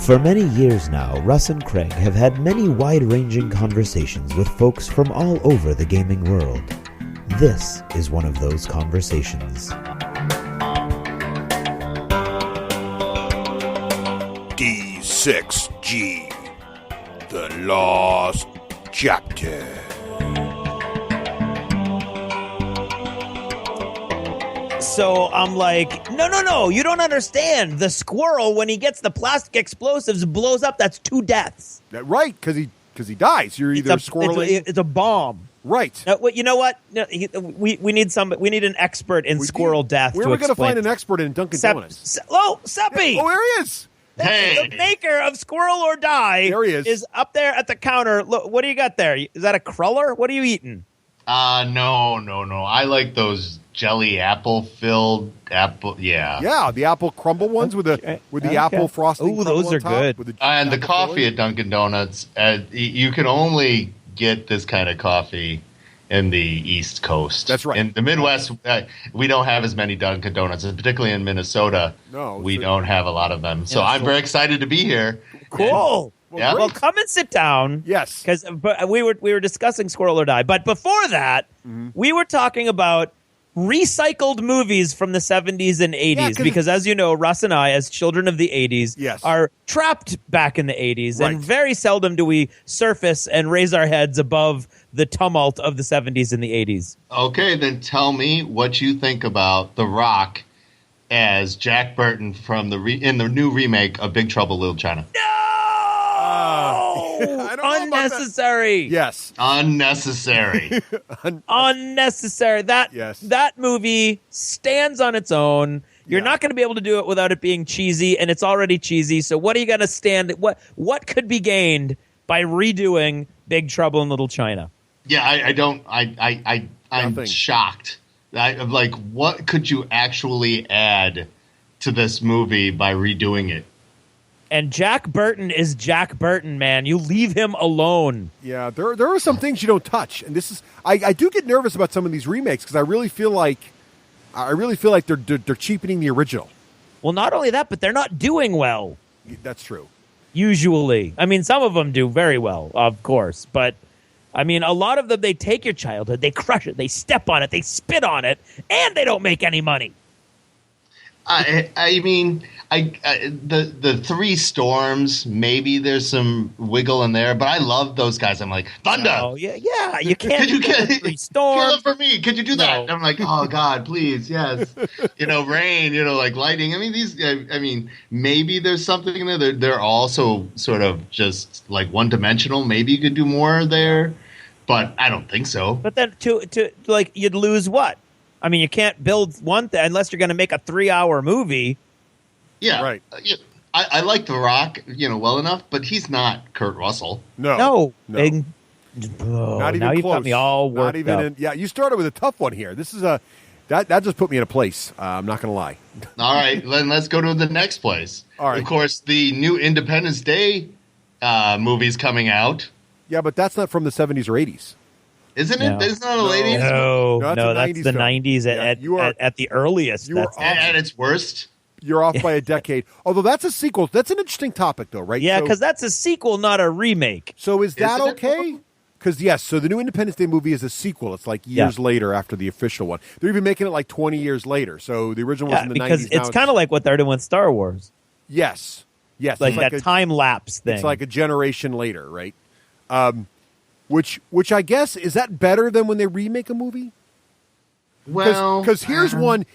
For many years now, Russ and Craig have had many wide-ranging conversations with folks from all over the gaming world. This is one of those conversations. D6G, the Lost Chapter. So I'm like, no, you don't understand. The squirrel, when he gets the plastic explosives, blows up. That's 2 deaths. Right, because he dies. You're either squirreling. It's a bomb. Right. You know what? We need an expert in squirrel death. Where are we going to find an expert in Dunkin' Donuts? Seppy! Oh, there he is. Hey. The maker of Squirrel or Die there he is up there at the counter. Look, what do you got there? Is that a cruller? What are you eating? No. I like those jelly apple-filled apple. Yeah, the apple crumble ones with the apple frosting. Ooh, those are good. And the coffee at Dunkin' Donuts. You can only get this kind of coffee in the East Coast. That's right. In the Midwest, we don't have as many Dunkin' Donuts, and particularly in Minnesota, we don't have a lot of them. So I'm very excited to be here. Cool. Well, come and sit down. Yes. Because we were discussing Squirrel or Die. But before that, we were talking about recycled movies from the 70s and 80s. Because as you know, Russ and I, as children of the 80s, are trapped back in the 80s. Right. And very seldom do we surface and raise our heads above the tumult of the 70s and the 80s. Okay, then tell me what you think about The Rock as Jack Burton from in the new remake of Big Trouble in Little China. Unnecessary. Yes. Unnecessary. Unnecessary. That movie stands on its own. You're not going to be able to do it without it being cheesy, and it's already cheesy. So what are you going to stand? What could be gained by redoing Big Trouble in Little China? Yeah, I'm shocked. I'm like, what could you actually add to this movie by redoing it? And Jack Burton is Jack Burton, man. You leave him alone. Yeah, there are some things you don't touch, and this is I do get nervous about some of these remakes because I really feel like they're cheapening the original. Well, not only that, but they're not doing well. That's true. Usually, I mean, some of them do very well, of course, but I mean, a lot of them, they take your childhood, they crush it, they step on it, they spit on it, and they don't make any money. I mean, the Three Storms, maybe there's some wiggle in there, but I love those guys. I'm like, Thunder. Oh, yeah, you can't do Three Storms. Kill it for me. Could you do that? No. I'm like, oh, God, please, yes. Rain, like lighting. I mean, maybe there's something in there. They're also sort of just like one-dimensional. Maybe you could do more there, but I don't think so. But then to you'd lose what? I mean, you can't build one thing unless you're going to make a 3-hour movie. Yeah, right. I like The Rock, well enough, but he's not Kurt Russell. No. Not even now close. You've got me all worked not even up. You started with a tough one here. This is that just put me in a place. I'm not going to lie. All right, then let's go to the next place. All right. Of course, the new Independence Day movie's coming out. Yeah, but that's not from the 70s or 80s. Isn't it? Isn't that the ladies? No, that's the 90s at the earliest. At its worst. You're off by a decade. Although that's a sequel. That's an interesting topic, though, right? Yeah, because that's a sequel, not a remake. So is that okay? Because, yes, so the new Independence Day movie is a sequel. It's like years later after the official one. They're even making it like 20 years later. So the original was in the 90s. Because it's kind of like what they're doing with Star Wars. Yes. Like that time lapse thing. It's like a generation later, right? Which I guess, is that better than when they remake a movie? Well, because here's what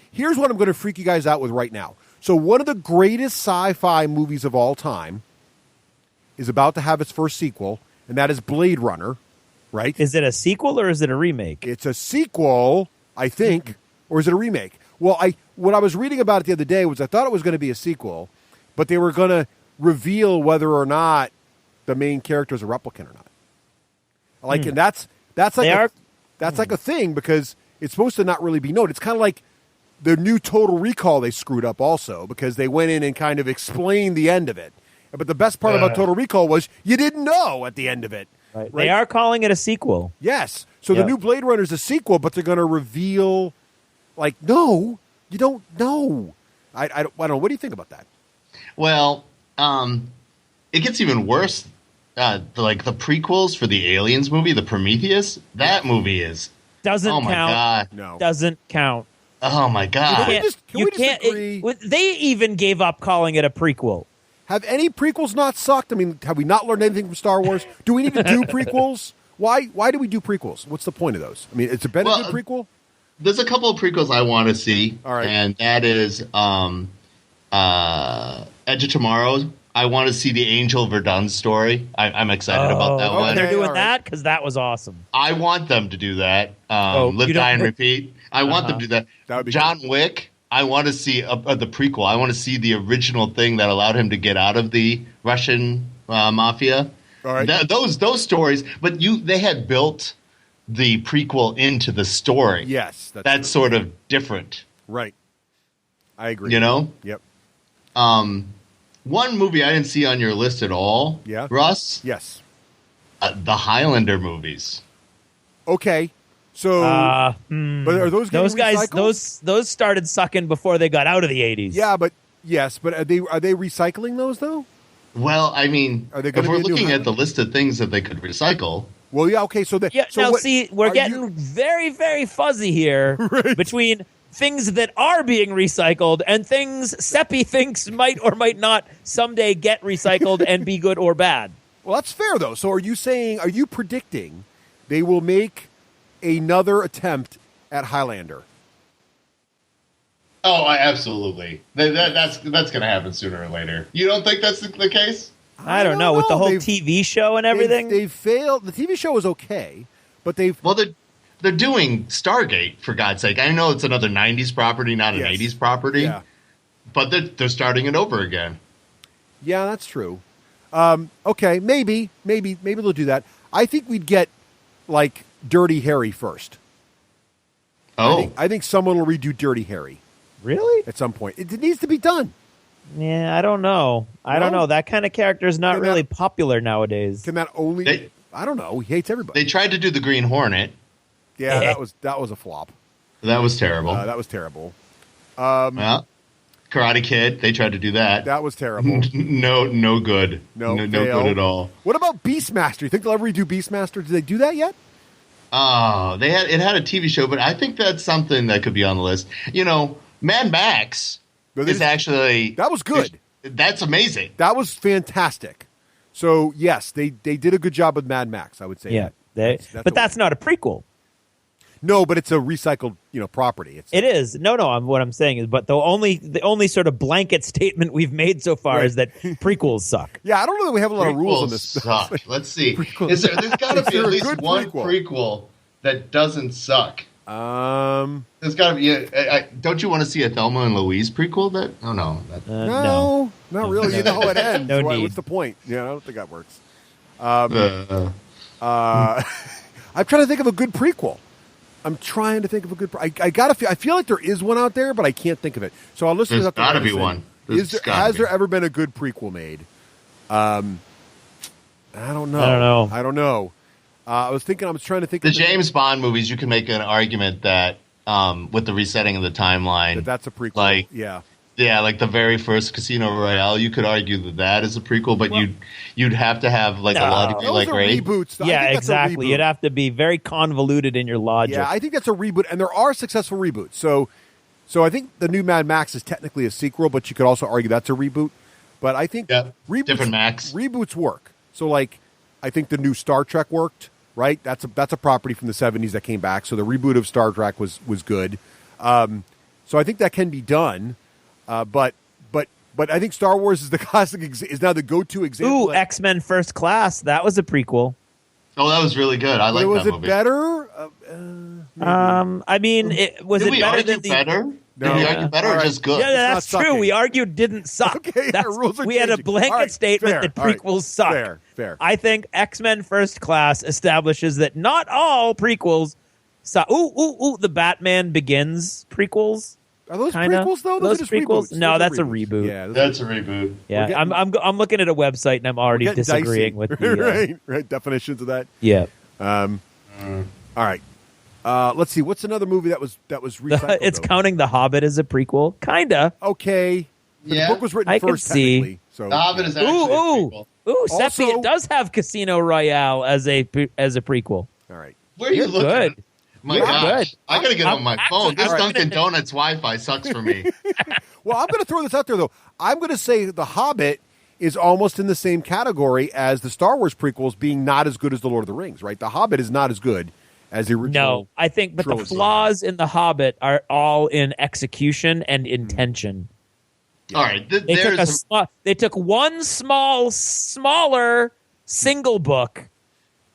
I'm going to freak you guys out with right now. So one of the greatest sci-fi movies of all time is about to have its first sequel, and that is Blade Runner, right? Is it a sequel or is it a remake? It's a sequel, I think, or is it a remake? Well, what I was reading about it the other day was I thought it was going to be a sequel, but they were going to reveal whether or not the main character is a replicant or not. And that's like a thing because it's supposed to not really be known. It's kind of like the new Total Recall they screwed up also because they went in and kind of explained the end of it. But the best part about Total Recall was you didn't know at the end of it. Right. They are calling it a sequel. Yes. So the new Blade Runner is a sequel, but they're going to reveal, no, you don't know. I don't know. What do you think about that? Well, it gets even worse. Like the prequels for the Aliens movie, the Prometheus, that movie is doesn't oh my count. God. No. Doesn't count. Oh my God. Can we just agree? They even gave up calling it a prequel. Have any prequels not sucked? I mean, have we not learned anything from Star Wars? Do we need to do prequels? Why do we do prequels? What's the point of those? I mean, it's a good prequel? There's a couple of prequels I want to see. All right. And that is Edge of Tomorrow. I want to see the Angel Verdun story. I'm excited about that one. They're doing that because that was awesome. I want them to do that. Live, Die, and Repeat. I want them to do that. That would be John Wick. I want to see the prequel. I want to see the original thing that allowed him to get out of the Russian mafia. All right. Those stories, but they had built the prequel into the story. Yes, that's sort of different. Right. I agree. You know? Yep. One movie I didn't see on your list at all. Yeah. Russ? Yes. The Highlander movies. Okay. So, but are those guys? recycled? Those started sucking before they got out of the 80s. Yeah, but are they recycling those though? Well, I mean, if we're looking at the list of things that they could recycle. Well, yeah, okay. So we're getting very, very fuzzy here between things that are being recycled and things Seppy thinks might or might not someday get recycled and be good or bad. Well, that's fair though. So are you predicting they will make another attempt at Highlander? Oh, absolutely. That's going to happen sooner or later. You don't think that's the case? I don't know. With the whole TV show and everything? They've failed. The TV show is okay, but they've... Well, they're doing Stargate, for God's sake. I know it's another 90s property, not an 80s property, but they're starting it over again. Yeah, that's true. Okay, maybe they'll do that. I think we'd get, like, Dirty Harry first. Oh. I think someone will redo Dirty Harry. Really? At some point. It needs to be done. Yeah, I don't know. I don't know. That kind of character is not really popular nowadays. Can that only... I don't know. He hates everybody. They tried to do the Green Hornet. Yeah, that was a flop. That was terrible. Well, Karate Kid, they tried to do that. That was terrible. No good. No good at all. What about Beastmaster? You think they'll ever redo Beastmaster? Did they do that yet? Oh, it had a TV show, but I think that's something that could be on the list. You know, Mad Max is actually... That was good. That's amazing. That was fantastic. So, yes, they did a good job with Mad Max, I would say. Yeah, that. That's not a prequel. No, but it's a recycled, property. It is. No. What I'm saying is, but the only sort of blanket statement we've made so far is that prequels suck. Yeah, I don't know that we have a lot of rules on this. Suck. Let's see. There's got to be at least one prequel that doesn't suck. There's got to be. Don't you want to see a Thelma and Louise prequel? No, not really. You know how it ends. No need. What's the point? Yeah, I don't think that works. I'm trying to think of a good prequel. I feel like there is one out there, but I can't think of it. So I'll listen to that. There's got to be one. Has there ever been a good prequel made? I don't know. I was trying to think the James Bond movies. You can make an argument that with the resetting of the timeline, that's a prequel. Like, yeah, like the very first Casino Royale. You could argue that is a prequel, but you'd have to have like a lot of like reboots. Yeah, exactly. You'd have to be very convoluted in your logic. Yeah, I think that's a reboot, and there are successful reboots. So I think the new Mad Max is technically a sequel, but you could also argue that's a reboot. But I think different Max reboots work. So like, I think the new Star Trek worked. Right, that's a property from the 70s that came back. So the reboot of Star Trek was good. So I think that can be done. But I think Star Wars is the classic is now the go-to example. Ooh, X-Men First Class. That was a prequel. Oh, that was really good. I like that movie. Was it better? I mean, was it better than better? No. Did we argue better or just good? Yeah, that's true. We argued didn't suck. Okay, we had a blanket statement that prequels suck. Fair. I think X-Men First Class establishes that not all prequels suck. Ooh, the Batman Begins prequels. Are those prequels though? Those are just prequels? Reboots. No, that's a reboot. Yeah, that's a reboot. Yeah, I'm looking at a website and I'm already disagreeing with the right definitions of that. Yeah. All right. Let's see. What's another movie that was recycled? It's counting The Hobbit as a prequel, kinda. Okay. But the book was written I first. can see. So The Hobbit is actually a prequel. Ooh, Also- Seppy, it does have Casino Royale as a prequel. All right. Where are you You're looking? good. My You're gosh, good. I gotta get on my phone. actually- This I'm Dunkin' gonna- Donuts Wi-Fi sucks for me. Well, I'm going to throw this out there, though. I'm going to say The Hobbit is almost in the same category as the Star Wars prequels being not as good as The Lord of the Rings, right? The Hobbit is not as good as the original. No, I think, but the trilogy. flaws in The Hobbit are all in execution and intention. All right, They took one smaller single book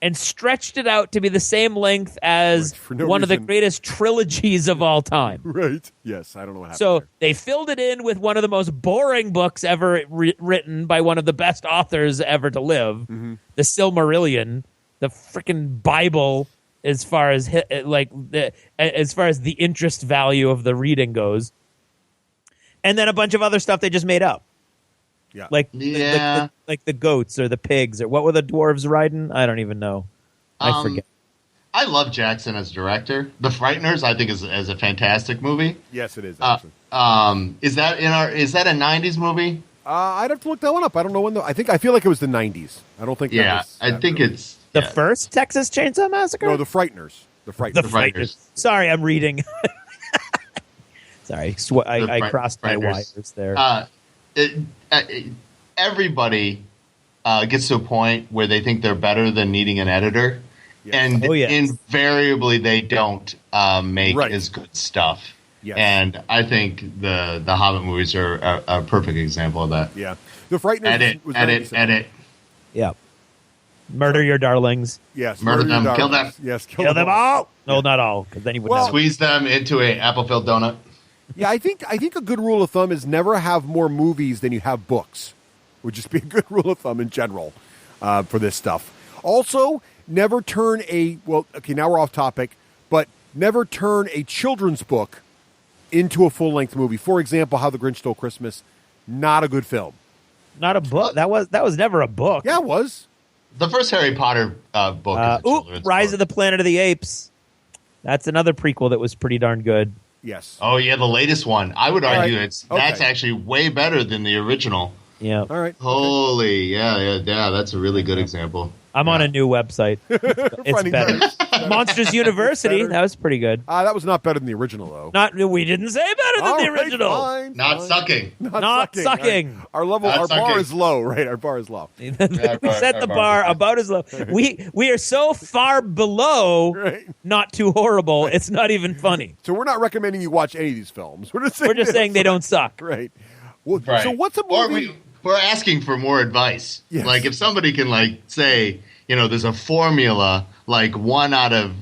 and stretched it out to be the same length as For no one of the reason. greatest trilogies of all time. Right. Yes, I don't know what happened. So there. they filled it in with one of the most boring books ever written by one of the best authors ever to live, Mm-hmm. the Silmarillion, the freaking Bible, as far as as far as the interest value of the reading goes, and then a bunch of other stuff they just made up. Yeah. Like Yeah. like the goats or the pigs or what were the dwarves riding? I don't even know. I forget. I love Jackson as director. The Frighteners, I think, is a fantastic movie. Yes, it is, actually. Is that a '90s movie? I'd have to look that one up. I don't know when. I feel like it was the 90s. I don't think. Yeah, that was I that think early. it's The yeah. first Texas Chainsaw Massacre? No, the Frighteners. The Frighteners. The Frighteners. Frighteners. Sorry, I'm reading. Sorry, I crossed my Frighteners. wires there. Everybody gets to a point where they think they're better than needing an editor, Yes. and Oh, yes. invariably they don't make Right. as good stuff. Yes. And I think the Hobbit movies are a perfect example of that. Yeah. The Frighteners was very decent. Edit. Yeah. Murder your darlings. Yes. Murder them, your kill darlings. them. Yes. Kill them all. No, not all, because then you would Well- know. Squeeze them into a apple-filled donut. Yeah, I think a good rule of thumb is never have more movies than you have books. Would just be a good rule of thumb in general for this stuff. Also, never turn now we're off topic, but never turn a children's book into a full-length movie. For example, How the Grinch Stole Christmas, not a good film. Not a book. That was never a book. Yeah, it was. The first Harry Potter book is a children's Rise book. of the Planet of the Apes. That's another prequel that was pretty darn good. Yes. Oh yeah, the latest one. I would argue right. that's Okay. actually way better than the original. Yeah. All right. Holy, yeah, that's a really good example. I'm on a new website. It's Finding better. Monsters University. Better. That was pretty good. That was not better than the original, though. We didn't say better than All the right, original. fine, Not fine. sucking. Not sucking. Our level, Not our bar sucking. is low, right? Our bar is low. We set the bar about as low. We are so far below, Right. not too horrible. It's not even funny. So we're not recommending you watch any of these films. We're just saying, they don't suck. Right. Well, Right. So what's a movie? We're asking for more advice. Yes. Like if somebody can say, there's a formula, like 1 out of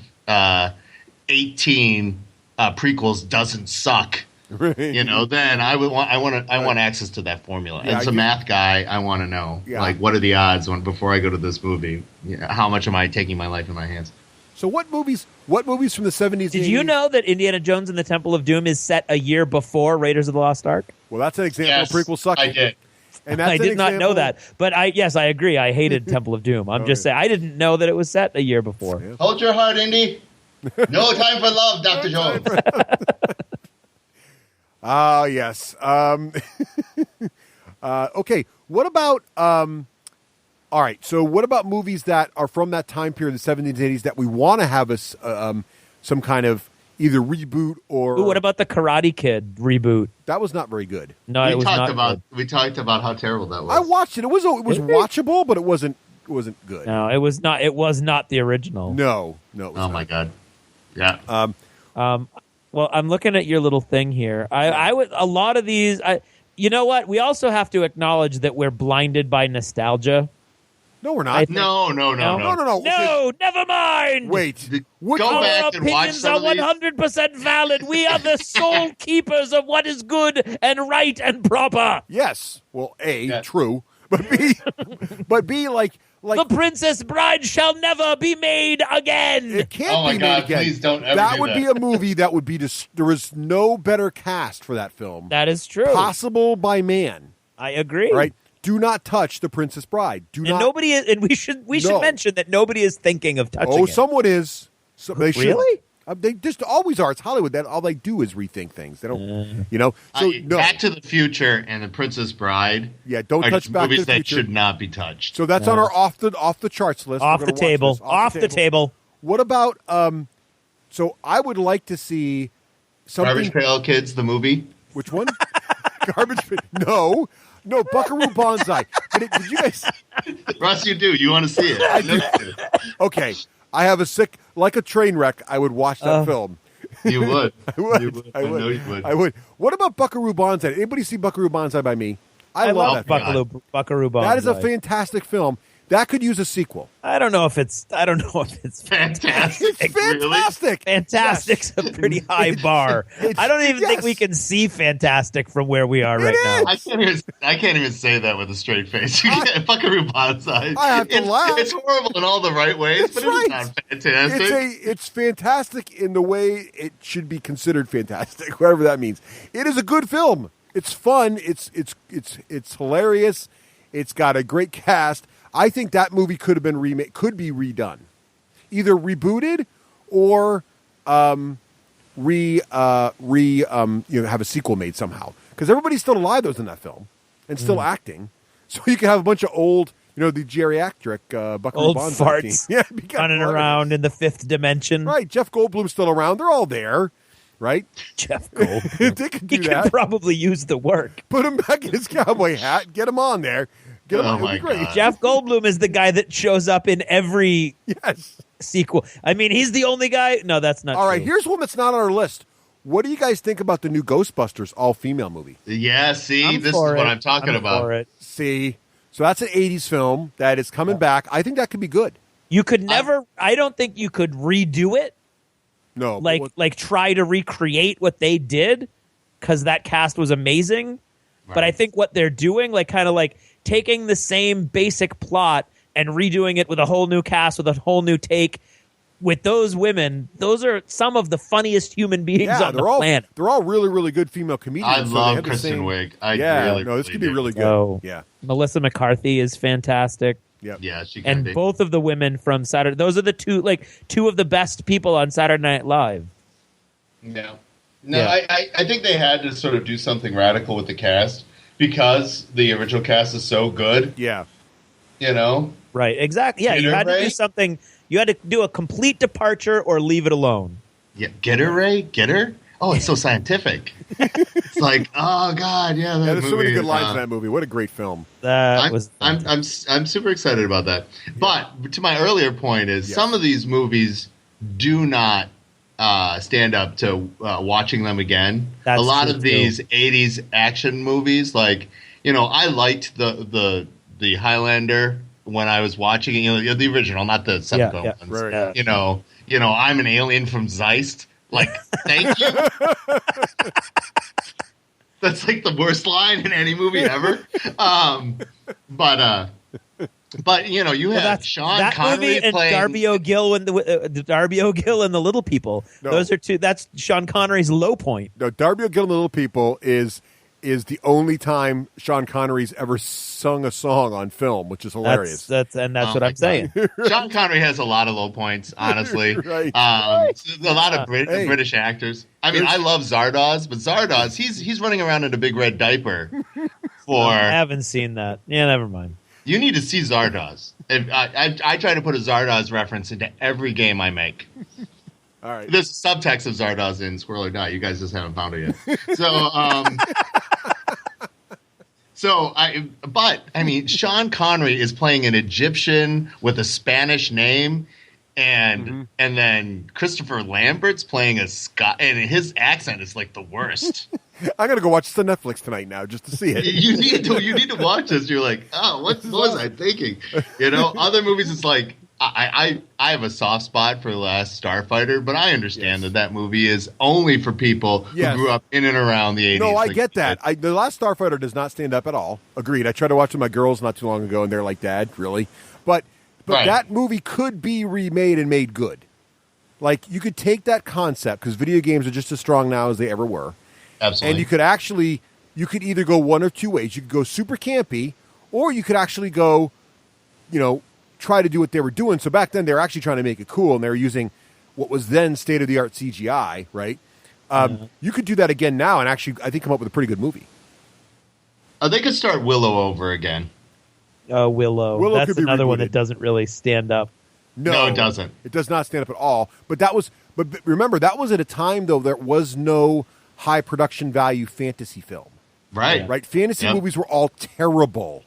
18 prequels doesn't suck. Right. Then I want access to that formula. Yeah, As a math guy, I want to know, Yeah. what are the odds before I go to this movie? How much am I taking my life in my hands? So what movies from the 70s? Did you know that Indiana Jones and the Temple of Doom is set a year before Raiders of the Lost Ark? Well, that's an example Yes, of prequel sucking. I did. And that's I an did not know example- that, but I agree. I hated Temple of Doom. I'm just saying I didn't know that it was set a year before. Yeah. Hold your heart, Indy. No time for love, Dr. Jones. Yes. Okay. What about? All right. So, what about movies that are from that time period, the 70s, 80s, that we want to have some kind of either reboot or? Ooh, what about the Karate Kid reboot? That was not very good. No, it was not. We talked about how terrible that was. I watched it. It was watchable, but it wasn't good. Good. No, it was not. It was not the original. No. It was Oh not. my god. Yeah. Well, I'm looking at your little thing here. I would a lot of these. You know what? We also have to acknowledge that we're blinded by nostalgia. No, we're I not. think- No. No. No, never mind. Wait. Go Our back and watch opinions some are of these. valid. We are the sole keepers of what is good and right and proper. Yes. Well, A, Yeah. true, but B, like The Princess Bride shall never be made again. it can't Oh my be God, made again. please don't ever That do would that. be a movie that would be there is no better cast for that film. That is true. Possible by man. I agree. Right? Do not touch The Princess Bride. Do And not. nobody is, and we should No. mention that nobody is thinking of touching Oh, it. someone is. So they should. Really? They just always are. It's Hollywood. That all they do is rethink things. They don't, So Back to the Future and The Princess Bride. Yeah, don't touch Back to the movies that Future. should not be touched. So that's on our off the charts list. Off the table. Off the table. What about? So I would like to see something. Garbage Pail Kids, the movie. Which one? Garbage Pail. No, Buckaroo Banzai. Did you guys? Russ, you do. You want to see it? I do. Okay. I have a sick, like a train wreck. I would watch that film. You would. I would. You would. I would. I know you would. I would. What about Buckaroo Banzai? Anybody see Buckaroo Banzai by me? I love that film. Buckaroo Banzai. That is a fantastic film. That could use a sequel. I don't know if it's fantastic. It's fantastic. Really? Fantastic's a pretty high bar. I don't even think we can see fantastic from where we are right now. I can't even say that with a straight face. Buckaroo Banzai. I have to laugh. It's horrible in all the right ways, but it's not fantastic. It's fantastic in the way it should be considered fantastic, whatever that means. It is a good film. It's fun. It's hilarious. It's got a great cast. I think that movie could be redone, either rebooted or have a sequel made somehow. Because everybody's still alive that was in that film and still acting, so you can have a bunch of old, the geriatric Buckaroo old Banzai farts, team. running around in the fifth dimension. Right, Jeff Goldblum's still around. They're all there, right? Jeff Goldblum, they could do he that. could probably use the work. Put him back in his cowboy hat. Get him on there. Oh my God. Jeff Goldblum is the guy that shows up in every sequel. I mean, he's the only guy. No, that's not all true. right, here's one that's not on our list. What do you guys think about the new Ghostbusters all-female movie? Yeah, see, this is what I'm talking about. See, so that's an 80s film that is coming back. I think that could be good. You could never. I don't think you could redo it. No, like try to recreate what they did, because that cast was amazing. Right. But I think what they're doing, kind of taking the same basic plot and redoing it with a whole new cast, with a whole new take. With those women, those are some of the funniest human beings on the planet. They're all really, really good female comedians. I love Kristen Wiig. This could be really good. Oh, yeah, Melissa McCarthy is fantastic. Yep. Yeah, she can be. Both of the women from Saturday. Those are the two of the best people on Saturday Night Live. Yeah. No, yeah. I think they had to sort of do something radical with the cast because the original cast is so good. Yeah. Right. Exactly. Yeah. You had to do something. You had to do a complete departure or leave it alone. Yeah. Get her, Ray? Get her? Oh, it's so scientific. It's like, oh God, yeah. There's so many good lines in that movie. What a great film! I'm super excited about that. Yeah. But to my earlier point is some of these movies do not stand up to watching them again. A lot of these 80s action movies, I liked the Highlander when I was watching it. The original, not the subsequent ones. Right. I'm an alien from Zeist. Thank you. That's the worst line in any movie ever. But you have Sean Connery and playing Darby O'Gill and the Darby O'Gill and the Little People. No. Those are two. That's Sean Connery's low point. No, Darby O'Gill and the Little People is the only time Sean Connery's ever sung a song on film, which is hilarious. That's what I'm saying. Sean Connery has a lot of low points, honestly. Right. A lot of British actors. I mean, I love Zardoz, but Zardoz, he's running around in a big red diaper. I haven't seen that. Yeah, never mind. You need to see Zardoz. I try to put a Zardoz reference into every game I make. All right. There's a subtext of Zardoz in Squirrel or Die. You guys just haven't found it yet. Sean Connery is playing an Egyptian with a Spanish name, and then Christopher Lambert's playing a Scot, and his accent is the worst. I'm gonna go watch this on Netflix tonight now just to see it. You need to watch this. You're like, oh, what was I thinking? Other movies, it's I have a soft spot for The Last Starfighter, but I understand that movie is only for people who grew up in and around the 80s. No, I get that. The Last Starfighter does not stand up at all. Agreed. I tried to watch it with my girls not too long ago, and they're like, Dad, really? But that movie could be remade and made good. You could take that concept, because video games are just as strong now as they ever were. Absolutely. And you could either go one or two ways. You could go super campy, or you could actually go, try to do what they were doing. So back then, they were actually trying to make it cool, and they were using what was then state-of-the-art CGI, right? You could do that again now and actually, I think, come up with a pretty good movie. They could start Willow over again. Willow. That's another one that doesn't really stand up. No, it doesn't. It does not stand up at all. But remember, that was at a time, though, there was no high production value fantasy film. Right. Right? Fantasy movies were all terrible.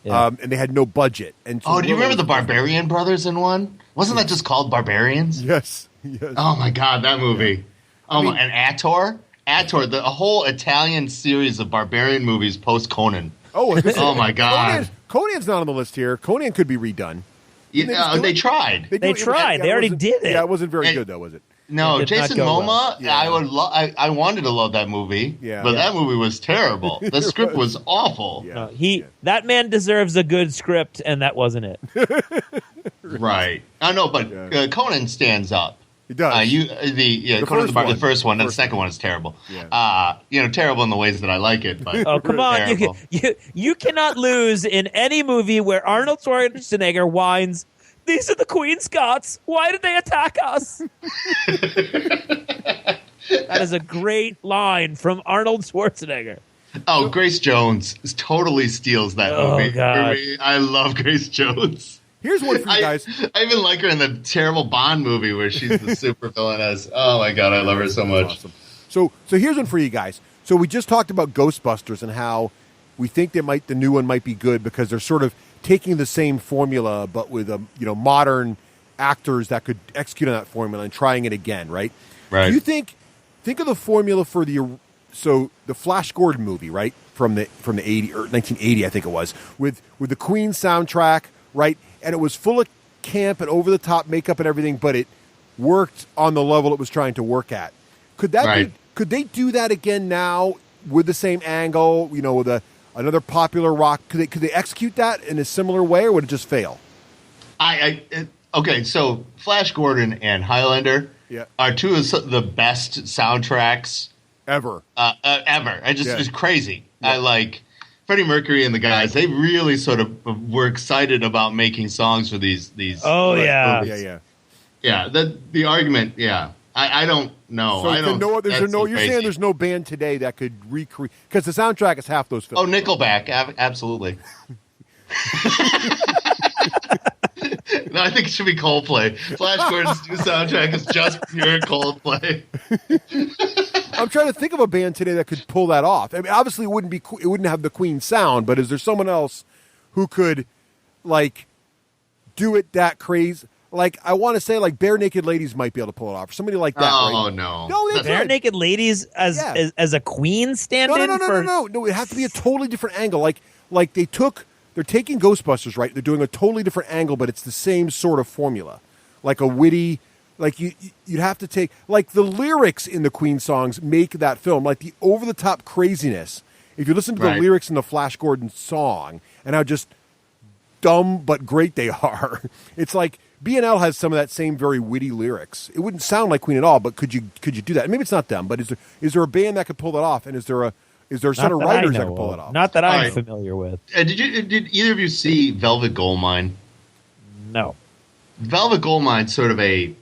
Yeah. And they had no budget. And so do you remember the Barbarian Brothers in one? Wasn't that just called Barbarians? Yes. Oh, my God, that movie. Yeah. And Ator, a whole Italian series of Barbarian movies post-Conan. Oh, my God. Conan's not on the list here. Conan could be redone. Yeah, they tried. They tried. They already did it. Yeah, it wasn't very good, though, was it? No, Jason Momoa. Well. Yeah. I wanted to love that movie. Yeah. But that movie was terrible. The script was awful. Yeah. That man deserves a good script, and that wasn't it. Right. I know, but Conan stands up. He does. The first one, and the second one is terrible. Yeah. Terrible in the ways that I like it. But oh, come on! You cannot lose in any movie where Arnold Schwarzenegger whines, "These are the Queen Scots. Why did they attack us?" That is a great line from Arnold Schwarzenegger. Oh, Grace Jones totally steals that movie. God. I love Grace Jones. Here's one for you guys. I even like her in the terrible Bond movie where she's the super villainess. Oh my God, I love her so much. Awesome. So here's one for you guys. So we just talked about Ghostbusters and how we think the new one might be good because they're sort of taking the same formula but with modern actors that could execute on that formula and trying it again, right? Right. Do you think of the formula for the Flash Gordon movie, right? From the 80 or 1980, I think it was, with the Queen soundtrack, right? And it was full of camp and over the top makeup and everything, but it worked on the level it was trying to work at. Could they do that again now with the same angle, with another popular rock? Could they execute that in a similar way, or would it just fail? Okay, so Flash Gordon and Highlander are two of the best soundtracks ever. Ever. It's crazy. Yeah. I like Freddie Mercury and the guys. They really sort of were excited about making songs for these. Oh yeah, movies. Yeah. The argument. Yeah, I don't know. So I don't. You're saying there's no band today that could recreate because the soundtrack is half those films. Oh, Nickelback, absolutely. No, I think it should be Coldplay. Flash Gordon's new soundtrack is just pure Coldplay. I'm trying to think of a band today that could pull that off. I mean, obviously, it wouldn't have the Queen sound, but is there someone else who could, do it that crazy? I want to say, Bare Naked Ladies might be able to pull it off. Or somebody like that. Oh, right? No. No, Bare Naked Ladies as a Queen stand-in? No. It has to be a totally different angle. They're taking Ghostbusters, right? They're doing a totally different angle, but it's the same sort of formula. Like a witty, you'd have to take, the lyrics in the Queen songs make that film, the over-the-top craziness. If you listen to the lyrics in the Flash Gordon song and how just dumb but great they are, it's like B&L has some of that same very witty lyrics. It wouldn't sound like Queen at all, but could you do that? Maybe it's not them, but is there a band that could pull that off? And is there a set of writers that can pull it off? Not that I'm familiar with. Did either of you see Velvet Goldmine? No. Velvet Goldmine's sort of a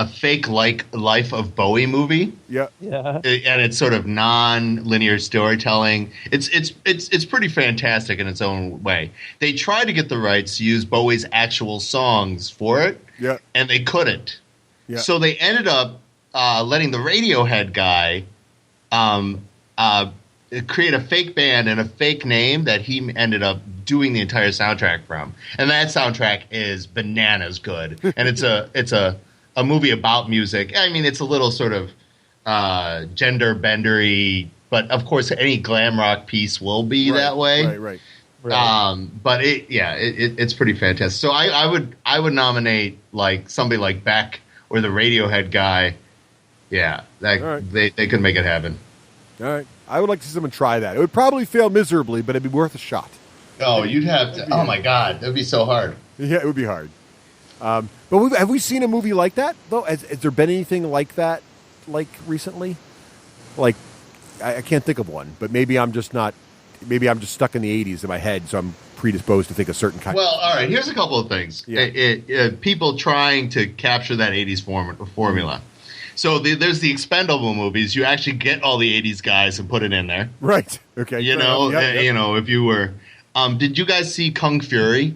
fake life of Bowie movie. Yeah. And it's sort of non-linear storytelling. It's pretty fantastic in its own way. They tried to get the rights to use Bowie's actual songs for it. Yeah. And they couldn't. Yeah. So they ended up letting the Radiohead guy create a fake band and a fake name that he ended up doing the entire soundtrack from, and that soundtrack is bananas good. And it's a movie about music. I mean, it's a little sort of gender bendery, but of course, any glam rock piece will be that way. Right. But it's pretty fantastic. So I would nominate somebody like Beck or the Radiohead guy. Yeah, they could make it happen. All right. I would like to see someone try that. It would probably fail miserably, but it'd be worth a shot. Oh, you'd have to. Oh, my God. That'd be so hard. Yeah, it would be hard. But have we seen a movie like that, though? Has there been anything like that, recently? I can't think of one, but maybe I'm just not maybe I'm just stuck in the 80s in my head, so I'm predisposed to think a certain kind. Well, all right. Here's a couple of things. Yeah. People trying to capture that 80s formula. So there's the expendable movies. You actually get all the 80s guys and put it in there. Right. Okay. You know, if you were. Did you guys see Kung Fury?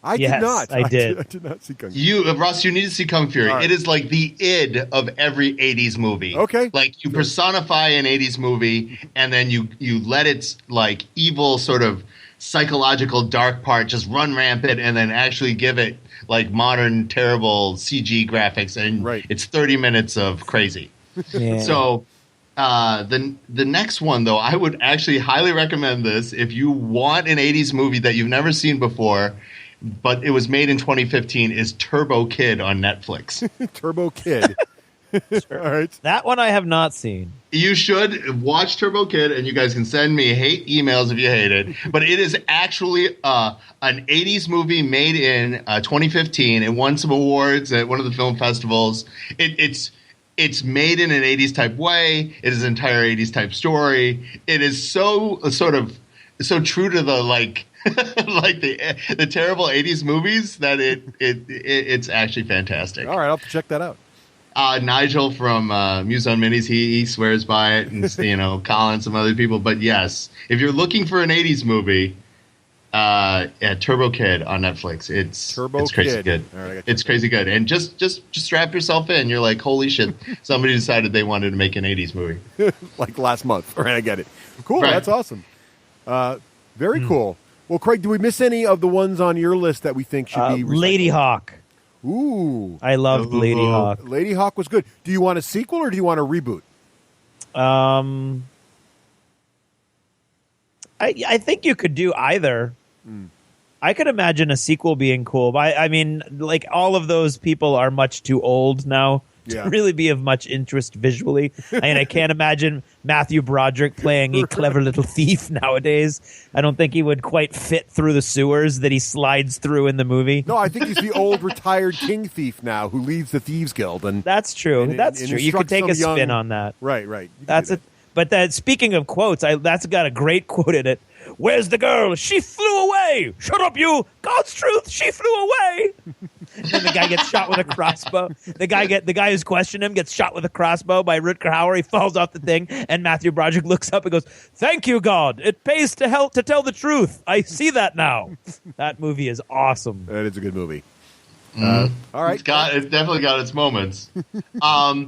I did not. I did. I did not see Kung Fury. Russ, you need to see Kung Fury. Right. It is like the id of every 80s movie. Okay. Like you personify an 80s movie and then you let its like evil sort of psychological dark part just run rampant and then actually give it like modern terrible CG graphics and it's 30 minutes of crazy. Yeah. So the next one though, I would actually highly recommend this if you want an 80s movie that you've never seen before. But it was made in 2015, is Turbo Kid on Netflix. Turbo Kid. Sure. All right. That one I have not seen. You should watch Turbo Kid, and you guys can send me hate emails if you hate it. But it is actually an 80s movie made in 2015. It won some awards at one of the film festivals. It's made in an 80s type way. It is an entire 80s type story. It is so true to the like the terrible 80s movies that it's actually fantastic. All right, I'll have to check that out. Nigel from Muse on Minis, he swears by it, and Colin, some other people. But yes, if you're looking for an 80s movie, Turbo Kid on Netflix. It's crazy good. Right, it's crazy good. And just strap yourself in. You're like, holy shit, somebody decided they wanted to make an 80s movie. Like last month. All right, I get it. Cool, right. That's awesome. Very cool. Well, Craig, do we miss any of the ones on your list that we think should be recycled? Lady Hawk. Ooh. I loved Lady Hawk. Lady Hawk was good. Do you want a sequel or do you want a reboot? I think you could do either. I could imagine a sequel being cool. But I mean, like, all of those people are much too old now to really be of much interest visually. I can't imagine Matthew Broderick playing a clever little thief nowadays. I don't think he would quite fit through the sewers that he slides through in the movie. No, I think he's the old retired king thief now who leads the Thieves Guild. And that's true. That's true. You could take a spin on that. Right. That's it. But speaking of quotes, that's got a great quote in it. Where's the girl? She flew away. Shut up, you. God's truth. She flew away. And then the guy gets shot with a crossbow. The guy who's questioned him gets shot with a crossbow by Rutger Hauer. He falls off the thing, and Matthew Broderick looks up and goes, "Thank you, God. It pays to tell the truth. I see that now." That movie is awesome. That is a good movie. All right, it's definitely got its moments. How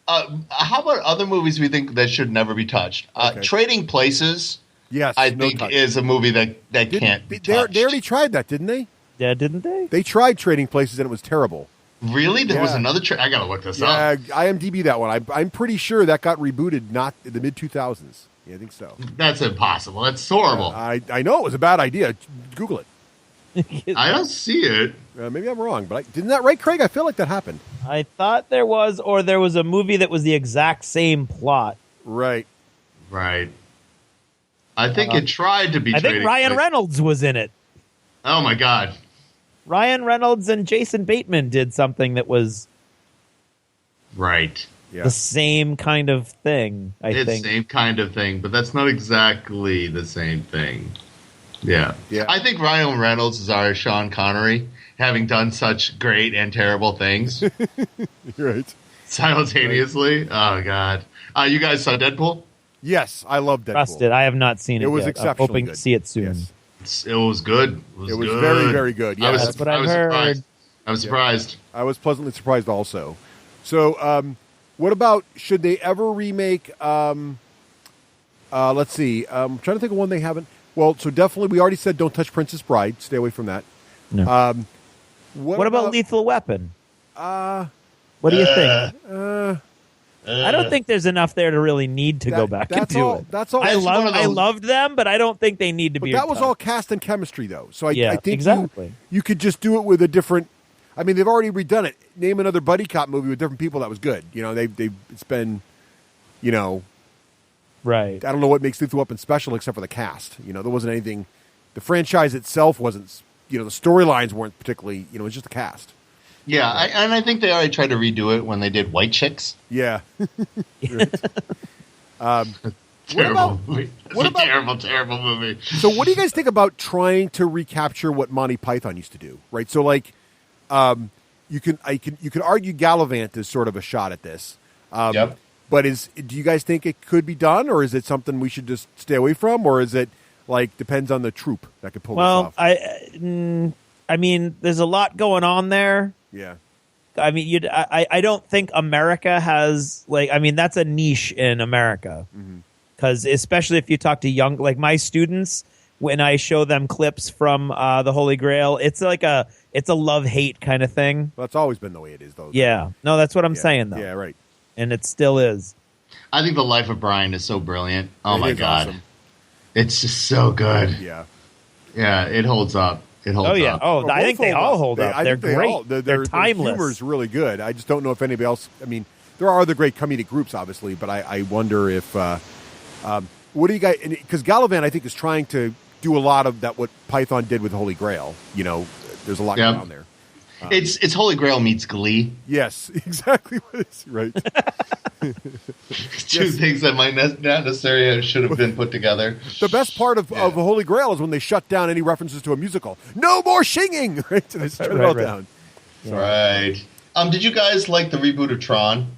about other movies we think that should never be touched? Trading Places. Yes, I think is a movie that can't be touched. They already tried that, didn't they? Yeah, didn't they? They tried Trading Places and it was terrible. Really? There was another I gotta look this up. Yeah, IMDb that one. I'm pretty sure that got rebooted not in the mid-2000s. Yeah, I think so. That's impossible. That's horrible. I know it was a bad idea. Google it. I don't see it. Maybe I'm wrong, but didn't that right, Craig? I feel like that happened. I thought there was a movie that was the exact same plot. Right. I think it tried to be. I think Ryan Reynolds was in it. Oh my God! Ryan Reynolds and Jason Bateman did something that was the same kind of thing. I think same kind of thing, but that's not exactly the same thing. Yeah. I think Ryan Reynolds is our Sean Connery, having done such great and terrible things. Right. Simultaneously. Right. Oh God! You guys saw Deadpool? Yes, I love Deadpool. Trusted. I have not seen it. It was yet. exceptionally I'm hoping good. To see it soon. Yes. It was good. It was very, very good. Yeah, that's what I've heard. I was surprised. I was pleasantly surprised also. So, what about, should they ever remake, let's see, I'm trying to think of one they haven't. Well, so definitely, we already said Don't Touch Princess Bride. Stay away from that. No. What about Lethal Weapon? What do you think? I don't think there's enough there to really need to go back and do it. That's all. I loved them, but I don't think they need to be. But that was all cast and chemistry, though. So I think exactly. You could just do it with a different. I mean, they've already redone it. Name another buddy cop movie with different people that was good. It's been, right. I don't know what makes Lethal Weapon special except for the cast. There wasn't anything. The franchise itself wasn't. The storylines weren't particularly. It was just the cast. Yeah, I think they already tried to redo it when they did White Chicks. Yeah. Terrible movie. It's a terrible, terrible movie. So what do you guys think about trying to recapture what Monty Python used to do? Right. So like, you can argue Gallivant is sort of a shot at this. Yep. But do you guys think it could be done, or is it something we should just stay away from, or is it like depends on the troupe that could pull this off? I mean, there's a lot going on there. Yeah. I mean, I don't think America has that's a niche in America, because especially if you talk to young, like my students, when I show them clips from the Holy Grail, it's a love-hate kind of thing. Well, that's always been the way it is, though. Yeah, no, that's what I'm saying, though. Yeah, right. And it still is. I think The Life of Brian is so brilliant. Oh, my is God. awesome. It's just so good. Yeah. Yeah, it holds up. It holds up. Oh, I think they all hold up. They're great. They're timeless. Their humor's really good. I just don't know if anybody else. I mean, there are other great comedic groups, obviously, but I wonder if. What do you guys? Because Gallivant, I think, is trying to do a lot of that. What Python did with Holy Grail. You know, there's a lot going on there. It's Holy Grail meets Glee. Yes, exactly what it's right. Two things that might not necessarily should have been put together. The best part of Holy Grail is when they shut down any references to a musical. No more singing! Right? So they shut it all down. Yeah. Right. Did you guys like the reboot of Tron?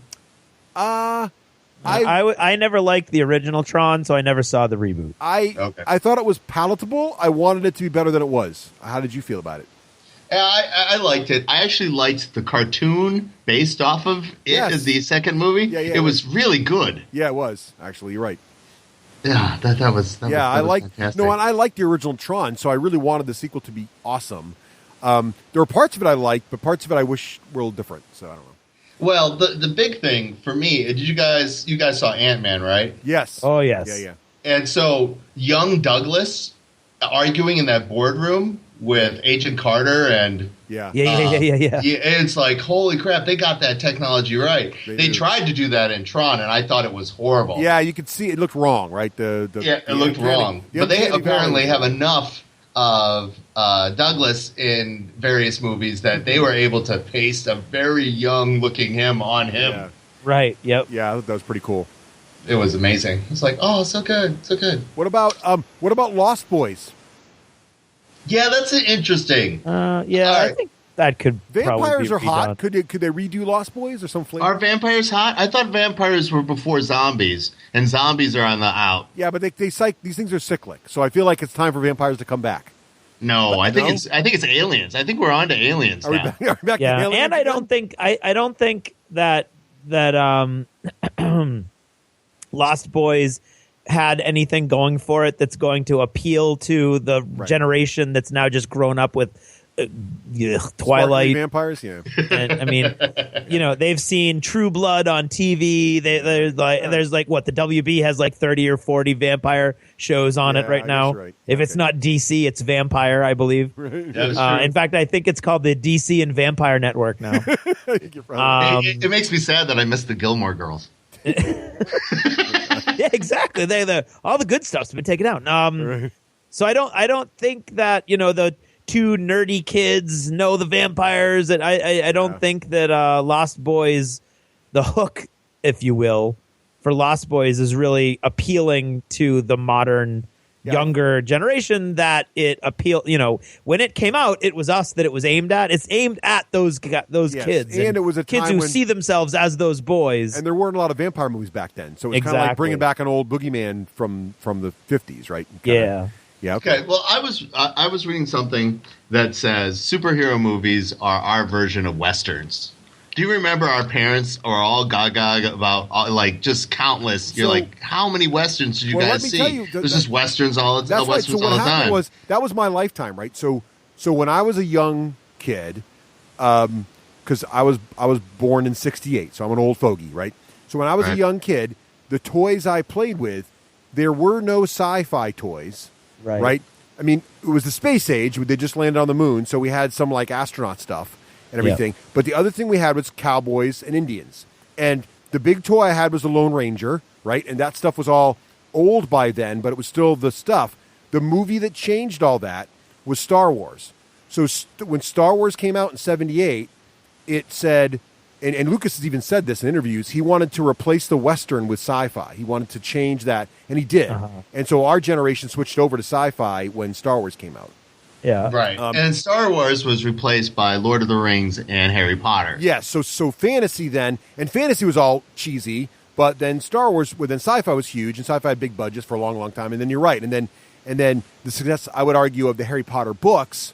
I never liked the original Tron, so I never saw the reboot. I thought it was palatable. I wanted it to be better than it was. How did you feel about it? I liked it. I actually liked the cartoon based off of it as the second movie. Yeah, it was really good. Yeah, it was. Actually, you're right. Yeah, that was fantastic. No, and I liked the original Tron, so I really wanted the sequel to be awesome. There were parts of it I liked, but parts of it I wish were a little different. So I don't know. Well, the big thing for me, did you guys saw Ant-Man, right? Yes. Oh, yes. Yeah. And so young Douglas arguing in that boardroom with Agent Carter and yeah. It's like, holy crap, they got that technology right. They tried to do that in Tron, and I thought it was horrible. Yeah, you could see it looked wrong, right? It looked wrong. But they apparently have enough of Douglas in various movies that they were able to paste a very young-looking him on him. Yeah. Right. Yep. Yeah, that was pretty cool. It was amazing. It's like, oh, so good, so good. What about Lost Boys? Yeah, that's interesting. I think that could. Vampires probably are hot. Done. Could they redo Lost Boys or some flavor? Are vampires hot? I thought vampires were before zombies, and zombies are on the out. Yeah, but these things are cyclic, so I feel like it's time for vampires to come back. No, I think it's aliens. I think we're on to aliens now. Are we back to aliens and I again? don't think that Lost Boys had anything going for it that's going to appeal to the generation that's now just grown up with Twilight vampires. Yeah, and, I mean, they've seen True Blood on TV. There's the WB has like 30 or 40 vampire shows on it right now. Right. If it's not DC, it's Vampire, I believe. Right. That is true. In fact, I think it's called the DC and Vampire Network now. It makes me sad that I missed the Gilmore Girls. Yeah, exactly. All the good stuff's been taken out. So I don't think that the two nerdy kids know the vampires, and I don't think that Lost Boys, the hook, if you will, for Lost Boys is really appealing to the modern younger generation that it appealed. When it came out, it was us that it was aimed at. It's aimed at those kids, and it was a kids time who when, see themselves as those boys. And there weren't a lot of vampire movies back then, so it was kind of like bringing back an old boogeyman from the 50s, right? Yeah. Yeah. Okay. Well, I was reading something that says superhero movies are our version of westerns. Do you remember our parents are all gaga about just countless? You're like, how many westerns did you guys see? Tell you, There's just westerns all the time. That's right. So what happened that was my lifetime, right? So when I was a young kid, because I was born in '68, so I'm an old fogey, right? So when I was a young kid, the toys I played with, there were no sci-fi toys. Right. I mean, it was the space age. They just landed on the moon, so we had some like astronaut stuff and everything. Yeah. But the other thing we had was cowboys and Indians. And the big toy I had was the Lone Ranger, right? And that stuff was all old by then, but it was still the stuff. The movie that changed all that was Star Wars. So when Star Wars came out in '78, it and Lucas has even said this in interviews, he wanted to replace the Western with sci-fi. He wanted to change that, and he did. And so our generation switched over to sci-fi when Star Wars came out. Yeah. Right. And Star Wars was replaced by Lord of the Rings and Harry Potter. Yes. So fantasy then, and fantasy was all cheesy, but then Star Wars, then sci-fi was huge, and sci-fi had big budgets for a long, long time. And then you're right. And then the success, I would argue, of the Harry Potter books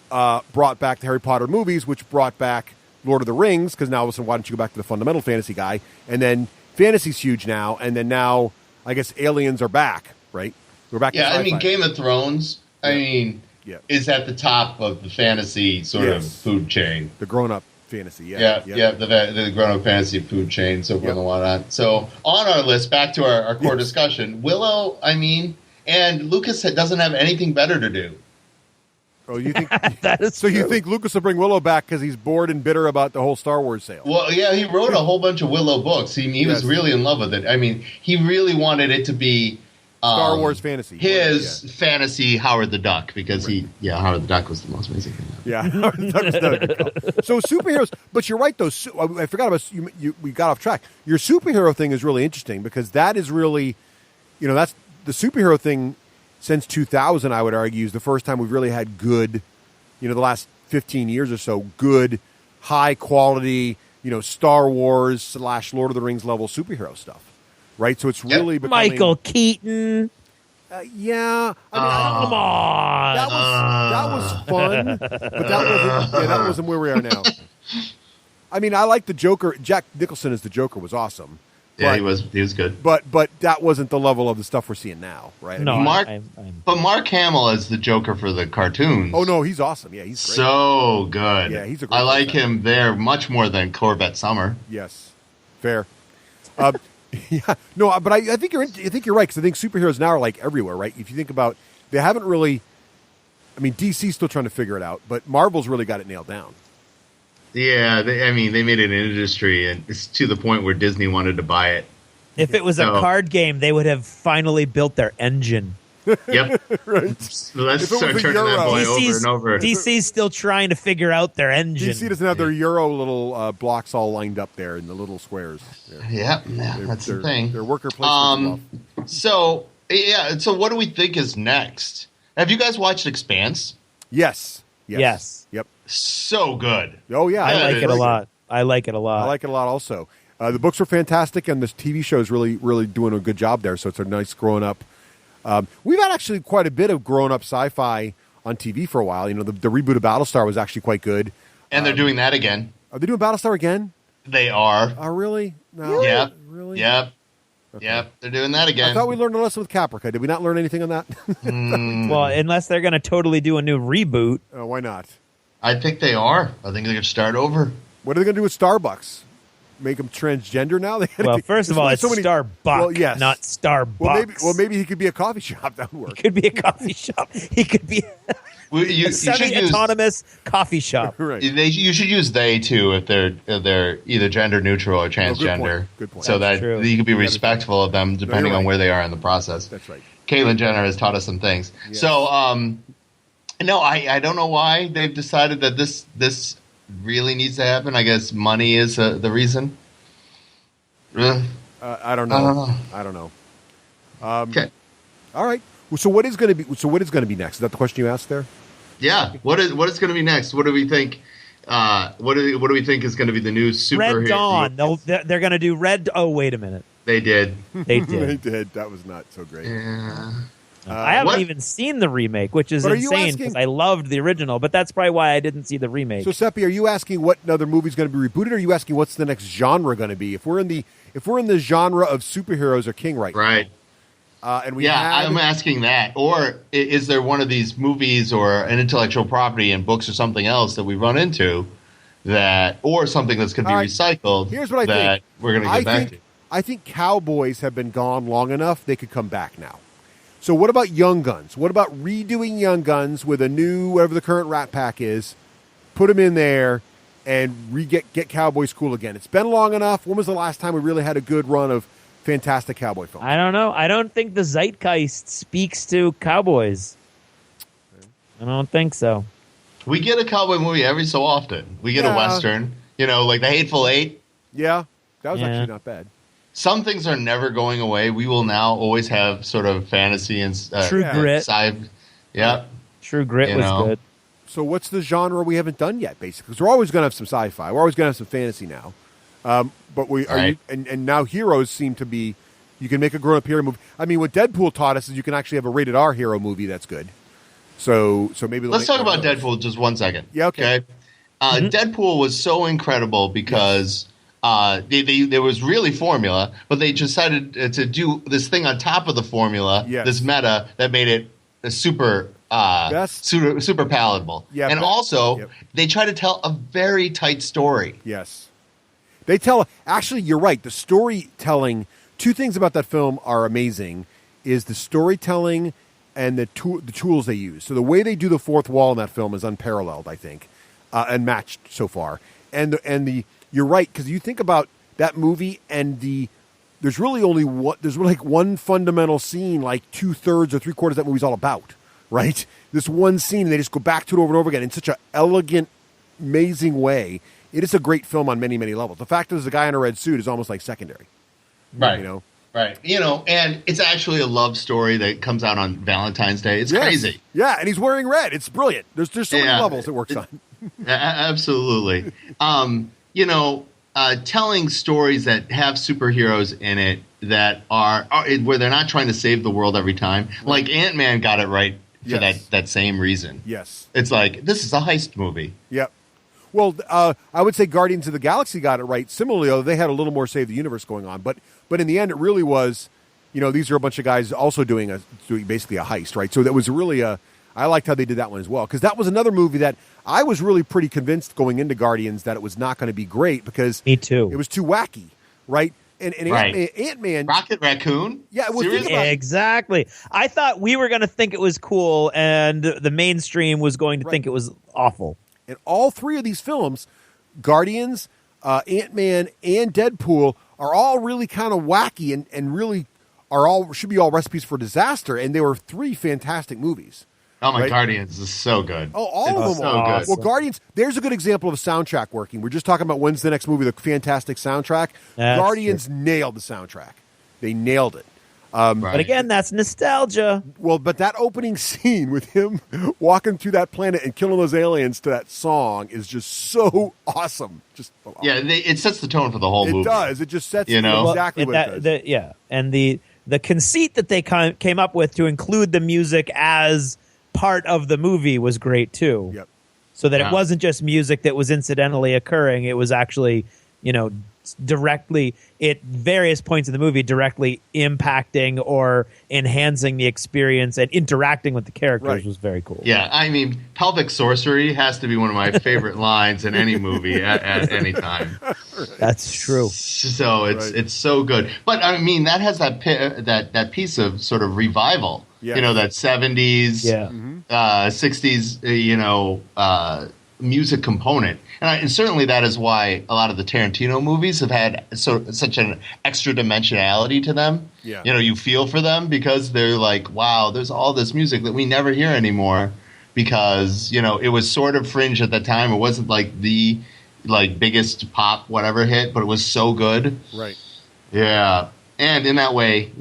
brought back the Harry Potter movies, which brought back Lord of the Rings, because now all of a sudden, why don't you go back to the fundamental fantasy guy? And then fantasy's huge now, and then now, I guess aliens are back, right? We're back to Yeah, sci-fi. I mean, Game of Thrones, is at the top of the fantasy sort of food chain. The grown-up fantasy, the grown-up fantasy food chain, so forth and whatnot. So on our list, back to our core discussion, Willow, and Lucas doesn't have anything better to do. Oh, you think that is so? true. You think Lucas will bring Willow back because he's bored and bitter about the whole Star Wars sale? Well, yeah, he wrote a whole bunch of Willow books. He was really in love with it. I mean, he really wanted it to be Star Wars fantasy. His fantasy Howard the Duck, because Howard the Duck was the most amazing thing. Yeah, Howard the Duck was not a good call. So superheroes, but you're right though. I forgot about you. We got off track. Your superhero thing is really interesting because that is really, that's the superhero thing. Since 2000, I would argue, is the first time we've really had good, the last 15 years or so, good, high quality, Star Wars / Lord of the Rings level superhero stuff, right? So it's really becoming... Michael Keaton. Yeah. Come on. That was fun, but that wasn't where we are now. I mean, I like the Joker. Jack Nicholson as the Joker was awesome. Yeah, he was good. But that wasn't the level of the stuff we're seeing now, right? No, but Mark Hamill as the Joker for the cartoons. Oh no, he's awesome. Yeah, he's great. So good. Yeah, he's a great I like person. him there much more than Corvette Summer. Yes, fair. Yeah, no, but I think you're right because I think superheroes now are like everywhere, right? If you think about, they haven't really. I mean, DC's still trying to figure it out, but Marvel's really got it nailed down. Yeah, they made it an industry, and it's to the point where Disney wanted to buy it. If it was a card game, they would have finally built their engine. Yep. Right. So let's start turning that boy over and over. DC's still trying to figure out their engine. DC doesn't have their Euro little blocks all lined up there in the little squares. Yeah, that's the thing. Their worker placement. So what do we think is next? Have you guys watched Expanse? Yes. Yes. Yep. So good. Oh yeah, I like it a lot. I like it a lot. I like it a lot also. The books are fantastic, and this TV show is really, really doing a good job there. So it's a nice growing up. We've had actually quite a bit of grown up sci-fi on TV for a while. The reboot of Battlestar was actually quite good. And they're doing that again. Are they doing Battlestar again? They are. Oh, really? No. Yep. Really? Yep. Okay. Yep. They're doing that again. I thought we learned a lesson with Caprica. Did we not learn anything on that? Well, unless they're going to totally do a new reboot. Why not? I think they are. I think they're going to start over. What are they going to do with Starbucks? Make them transgender now? Well, first of all, it's Starbucks, not Starbucks. Well, maybe he could be a coffee shop. That would work. He could be a coffee shop. He could be a semi-autonomous coffee shop. Right. You should use they too if they're either gender neutral or transgender. Good point. So That's that true. you can be respectful of them depending on where they are in the process. That's right. Caitlyn Jenner has taught us some things. Yes. So, no, I don't know why they've decided that this really needs to happen. I guess money is the reason. I don't know. Okay. All right. So what is going to be next? Is that the question you asked there? Yeah. What is going to be next? What do we think? What do we think is going to be the new superhero? Red Dawn. They're going to do Red. Oh, wait a minute. They did. They did. They did. That was not so great. Yeah. I haven't even seen the remake, which is insane because I loved the original, but that's probably why I didn't see the remake. So, Seppy, are you asking what another movie is going to be rebooted, or are you asking what's the next genre going to be? If we're in the genre of superheroes are king right now, and I'm asking that. Or is there one of these movies or an intellectual property in books or something else that we run into or something that's going to be recycled? Here's what I think we're going to get back to. I think cowboys have been gone long enough; they could come back now. So what about Young Guns? What about redoing Young Guns with a new, whatever the current Rat Pack is, put them in there and get Cowboys cool again? It's been long enough. When was the last time we really had a good run of fantastic cowboy films? I don't know. I don't think the zeitgeist speaks to cowboys. I don't think so. We get a cowboy movie every so often. We get a Western. Like the Hateful Eight. Yeah, that was actually not bad. Some things are never going away. We will now always have sort of fantasy and True Grit. Yeah. True Grit was good. So what's the genre we haven't done yet, basically? Because we're always going to have some sci-fi. We're always going to have some fantasy now. But and now heroes seem to be, you can make a grown-up hero movie. I mean, what Deadpool taught us is you can actually have a rated R hero movie that's good. So maybe let's talk about Deadpool just 1 second. Yeah, okay. Deadpool was so incredible because there was really formula, but they decided to do this thing on top of the formula, this meta that made it super palatable. Yeah, and also they try to tell a very tight story. Yes, actually, you're right. The storytelling. Two things about that film are amazing: is the storytelling and the tools they use. So the way they do the fourth wall in that film is unparalleled, I think, unmatched so far. And you're right, because you think about that movie and there's really only one fundamental scene, like 2/3 or 3/4 that movie's all about, right? This one scene, and they just go back to it over and over again in such an elegant, amazing way. It is a great film on many, many levels. The fact that there's a guy in a red suit is almost like secondary. Right. Right. And it's actually a love story that comes out on Valentine's Day. It's crazy. Yeah, and he's wearing red. It's brilliant. There's so many levels it works on. Absolutely. Telling stories that have superheroes in it that are where they're not trying to save the world every time. Like Ant-Man got it right for that same reason. Yes. It's like, this is a heist movie. Yep. Well, I would say Guardians of the Galaxy got it right. Similarly, though, they had a little more Save the Universe going on. But in the end, it really was, these are a bunch of guys also doing basically a heist, right? So that was really I liked how they did that one as well. Because that was another movie that I was really pretty convinced going into Guardians that it was not going to be great because me too. It was too wacky, right? And Ant-Man... Rocket Raccoon? Yeah, well, exactly. I thought we were going to think it was cool and the mainstream was going to think it was awful. And all three of these films, Guardians, Ant-Man, and Deadpool, are all really kind of wacky and really should be all recipes for disaster. And they were three fantastic movies. Oh, my Guardians is so good. Oh, all of them are good. Well, Guardians, there's a good example of a soundtrack working. We're just talking about when's the next movie, the fantastic soundtrack. Guardians nailed the soundtrack. They nailed it. But again, that's nostalgia. Well, but that opening scene with him walking through that planet and killing those aliens to that song is just so awesome. It sets the tone for the whole movie. It does. It just sets exactly what it does. And the conceit that they came up with to include the music as part of the movie was great too. Yep. So that it wasn't just music that was incidentally occurring. It was actually, directly at various points in the movie directly impacting or enhancing the experience and interacting with the characters was very cool. Yeah, I mean, pelvic sorcery has to be one of my favorite lines in any movie at any time. That's true. So it's so good. But I mean, that has that piece of sort of revival. Yeah. That 70's, 60's, music component. And certainly that is why a lot of the Tarantino movies have had such an extra dimensionality to them. Yeah. You feel for them because they're like, wow, there's all this music that we never hear anymore because, it was sort of fringe at the time. It wasn't like the biggest pop whatever hit, but it was so good. Right. Yeah. And in that way,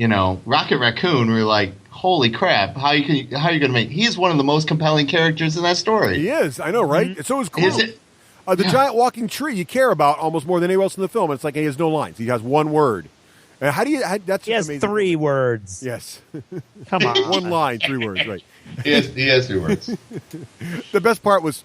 Rocket Raccoon, we're like, holy crap, how are you going to make... He's one of the most compelling characters in that story. He is. I know, right? Mm-hmm. So is Groot. The giant walking tree you care about almost more than anyone else in the film. And it's like he has no lines. He has one word. And he has amazing. 3 words. Yes. Come on. One line, 3 words, right. He has 3 words. The best part was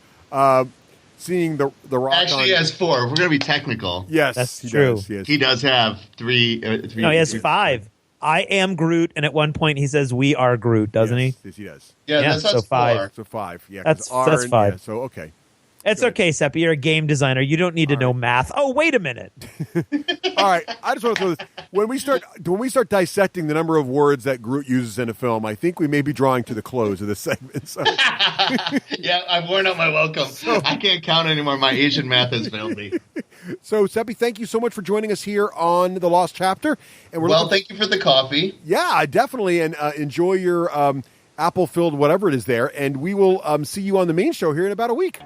seeing the Rock. Actually, he has 4. We're going to be technical. Yes, that's true. He does have 3. No, he has 5. I am Groot, and at one point he says, "We are Groot," doesn't he? Yes, he does. Yeah, that's so 5. So 5. Yeah, that's 5. Yeah, so okay. It's okay, Seppy. You're a game designer. You don't need to know math. Oh, wait a minute. All right, I just want to throw this. When we start dissecting the number of words that Groot uses in a film, I think we may be drawing to the close of this segment. So. Yeah, I've worn out my welcome. I can't count anymore. My Asian math has failed me. So, Seppy, thank you so much for joining us here on The Lost Chapter. And thank you for the coffee. Yeah, definitely, and enjoy your apple-filled whatever it is there. And we will see you on the main show here in about a week.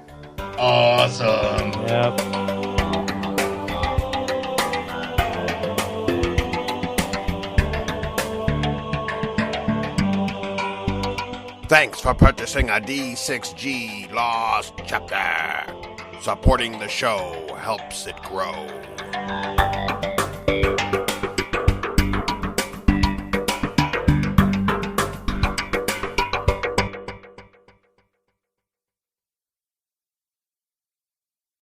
Awesome. Yep. Thanks for purchasing a D6G Lost Chapter. Supporting the show helps it grow.